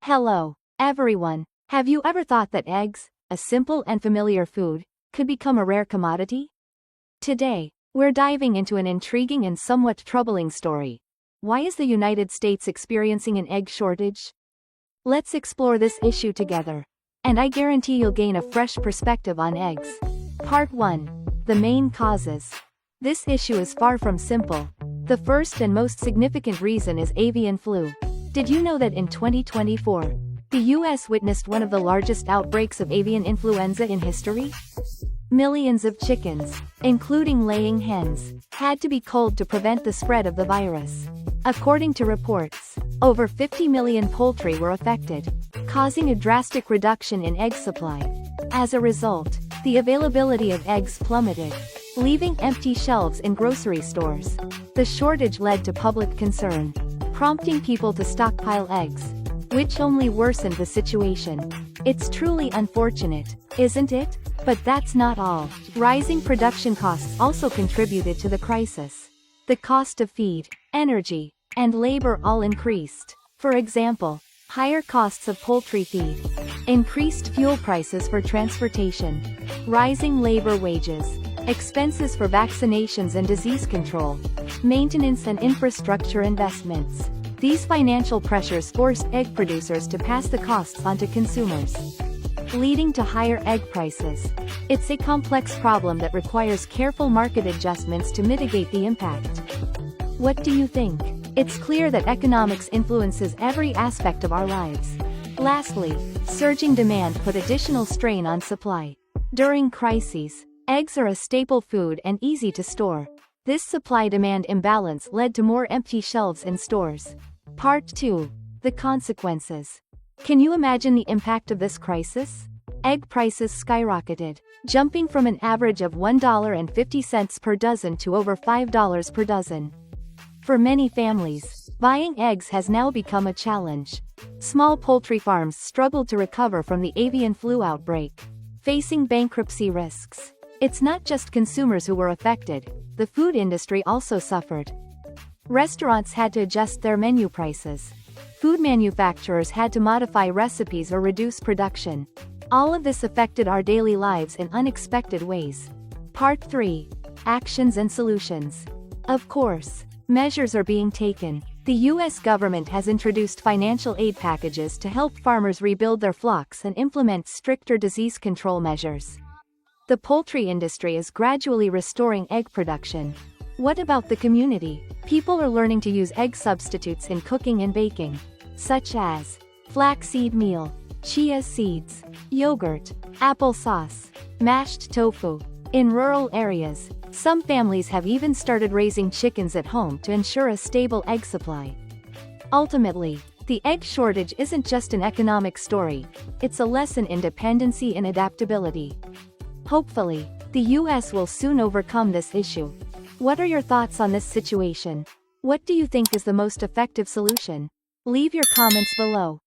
Hello, everyone. Have you ever thought that eggs, a simple and familiar food, could become a rare commodity? Today, we're diving into an intriguing and somewhat troubling story. Why is the United States experiencing an egg shortage? Let's explore this issue together. And I guarantee you'll gain a fresh perspective on eggs. Part 1. The main causes. This issue is far from simple. The first and most significant reason is avian flu. Did you know that in 2024, the US witnessed one of the largest outbreaks of avian influenza in history? Millions of chickens, including laying hens, had to be culled to prevent the spread of the virus. According to reports, over 50 million poultry were affected, causing a drastic reduction in egg supply. As a result, the availability of eggs plummeted, leaving empty shelves in grocery stores. The shortage led to public concern, prompting people to stockpile eggs, which only worsened the situation. It's truly unfortunate, isn't it? But that's not all. Rising production costs also contributed to the crisis. The cost of feed, energy, and labor all increased. For example, higher costs of poultry feed, increased fuel prices for transportation, rising labor wages, expenses for vaccinations and disease control, maintenance and infrastructure investments. These financial pressures forced egg producers to pass the costs on to consumers, leading to higher egg prices. It's a complex problem that requires careful market adjustments to mitigate the impact. What do you think? It's clear that economics influences every aspect of our lives. Lastly, surging demand put additional strain on supply. During crises, eggs are a staple food and easy to store. This supply-demand imbalance led to more empty shelves in stores. Part 2. The consequences. Can you imagine the impact of this crisis? Egg prices skyrocketed, jumping from an average of $1.50 per dozen to over $5 per dozen. For many families, buying eggs has now become a challenge. Small poultry farms struggled to recover from the avian flu outbreak, facing bankruptcy risks. It's not just consumers who were affected, the food industry also suffered. Restaurants had to adjust their menu prices. Food manufacturers had to modify recipes or reduce production. All of this affected our daily lives in unexpected ways. Part 3. Actions and solutions. Of course, measures are being taken. The US government has introduced financial aid packages to help farmers rebuild their flocks and implement stricter disease control measures. The poultry industry is gradually restoring egg production. What about the community? People are learning to use egg substitutes in cooking and baking, such as flaxseed meal, chia seeds, yogurt, applesauce, mashed tofu. In rural areas, some families have even started raising chickens at home to ensure a stable egg supply. Ultimately, the egg shortage isn't just an economic story, it's a lesson in dependency and adaptability. Hopefully, the US will soon overcome this issue. What are your thoughts on this situation? What do you think is the most effective solution? Leave your comments below.